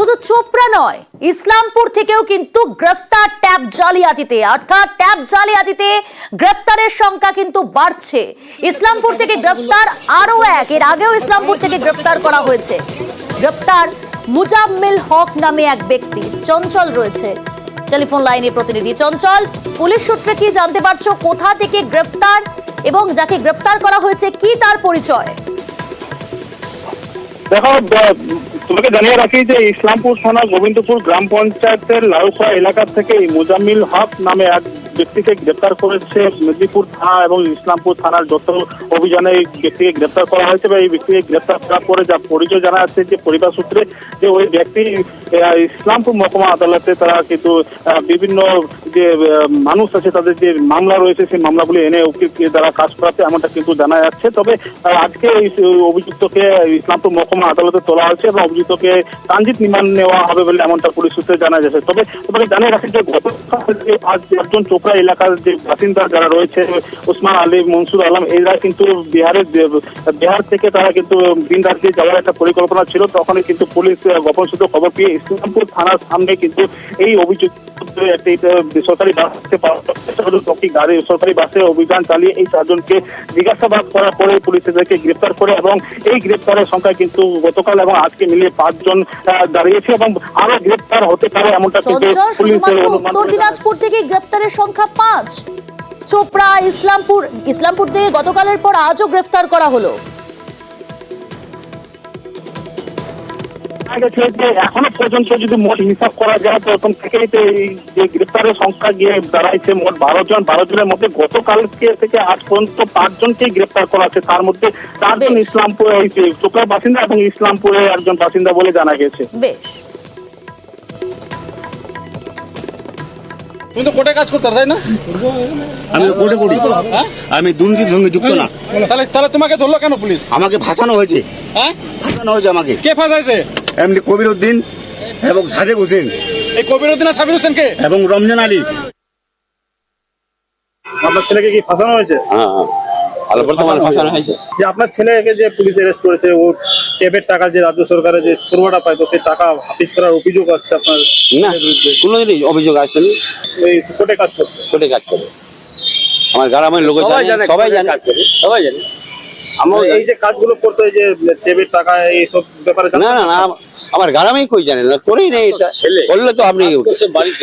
শুধু চোপড়া নয়, ইসলামপুর থেকেও কিন্তু গ্রেফতার ট্যাব জালিয়াতিতে, অর্থাৎ ট্যাব জালিয়াতিতে গ্রেফতারের সংখ্যা কিন্তু বাড়ছে। ইসলামপুর থেকে গ্রেফতার আরো এক, এর আগেও ইসলামপুর থেকে গ্রেফতার করা হয়েছে। গ্রেফতার মুজাম্মিল হক নামে এক ব্যক্তি। চঞ্চল রয়েছে টেলিফোন লাইনে প্রতিনিধি। চঞ্চল, পুলিশ সূত্রে কি জানতে পারছো, কোথা থেকে গ্রেফতার এবং যাকে গ্রেফতার করা হয়েছে কি তার পরিচয়? দেখো, তোমাকে জানিয়ে রাখি যে ইসলামপুর থানা গোবিন্দপুর গ্রাম পঞ্চায়েতের লাউখোয়া এলাকা থেকে মুজাম্মিল হক নামে এক ব্যক্তিকে গ্রেপ্তার করেছে মেদিনীপুর থানা এবং ইসলামপুর থানার যত অভিযানে এই ব্যক্তিকে গ্রেপ্তার করা হয়েছে। বা এই ব্যক্তিকে গ্রেপ্তার করার পরে যা পরিচয় জানা যাচ্ছে যে পরিবার সূত্রে যে ওই ব্যক্তি ইসলামপুর মহকুমা আদালতে তারা কিন্তু বিভিন্ন যে মানুষ আছে তাদের যে মামলা রয়েছে সেই মামলাগুলি এনে উকিল দ্বারা কাজ করাতে এমনটা কিন্তু জানা যাচ্ছে। তবে আজকে অভিযুক্তকে ইসলামপুর মহকুমা আদালতে তোলা হয়েছে এবং অভিযুক্তকে ট্রানজিট রিমান্ড নেওয়া হবে বলে এমনটা পুলিশ সূত্রে জানা যাচ্ছে। তবে তোমাকে জানিয়ে রাখি যে গতকাল যে আজ একজন চোপড়া এলাকার যে বাসিন্দা যারা রয়েছে ওসমান আলী, মনসুর আলম, এরা কিন্তু বিহার থেকে তারা কিন্তু দিন রাজ্যে যাওয়ার একটা পরিকল্পনা ছিল। তখনই কিন্তু পুলিশ গোপন সূত্রে খবর পেয়ে ইসলামপুর থানার সামনে কিন্তু এই অভিযুক্ত একটি সরকারি সরকারি বাসে অভিযান চালিয়ে এই চারজনকে জিজ্ঞাসাবাদ করার পরে পুলিশ এদেরকে গ্রেপ্তার করে এবং এই গ্রেপ্তারের সংখ্যা কিন্তু গতকাল এবং আজকে মিলিয়ে 5 জন দাঁড়িয়েছে এবং আরো গ্রেপ্তার হতে পারে এমনটা কিন্তু পুলিশের অনুমান। উত্তর দিনাজপুর থেকে গ্রেপ্তারের সংখ্যা 5, চোপড়া, ইসলামপুর থেকে গতকালের পর আজও গ্রেফতার করা হলো। এখনো পর্যন্ত যদি মোট হিসাব করা যায় প্রথম থেকেই তো এই যে গ্রেপ্তারের সংখ্যা গিয়ে দাঁড়াইছে মোট 12 জন। 12 জনের মধ্যে গতকালকে থেকে আজ পর্যন্ত 5 জনকেই গ্রেপ্তার করা আছে। তার মধ্যে 4 জন ইসলামপুর চোপড়ার বাসিন্দা এবং ইসলামপুরের একজন বাসিন্দা বলে জানা গেছে। বেশ, তুমি তো কোর্টে কাজ করতে তাই না? আমি কোর্টে করি, আমি দুর্নীতির সঙ্গে যুক্ত না। তাহলে তোমাকে ধরলো কেন পুলিশ? আমাকে ফাঁসানো হয়েছে, হ্যাঁ ফাঁসানো হয়েছে আমাকে। কে ফাঁসাইছে? এমনি কবির উদ্দিন এবং সাদেক হোসেন। এই কবির উদ্দিন আর সাবির হোসেন কে? এবং রমজান আলী। আপনার ছেলেকে কি ফাঁসানো হয়েছে? যে আপনার ছেলেকে যে পুলিশ অ্যারেস্ট করেছে, ও ট্যাবের টাকা যে রাজ্য সরকারের যে পুরোটা পায়, তো সেই টাকা হাফিজ করার অভিযোগ আসছে আপনার বিরুদ্ধে। কোনোদিনই অভিযোগ আসেনি। এই কোর্টে কাজ করছে, কোর্টে কাজ করে আমার গ্রামের লোক সবাই জানে। আমরা এই যে কাজগুলো করতে, এই যে ট্যাবের টাকা এইসব ব্যাপারে না আমার গ্রামেই কই জানে না, করেই নেই। এটা করলে তো আপনি বাড়িতে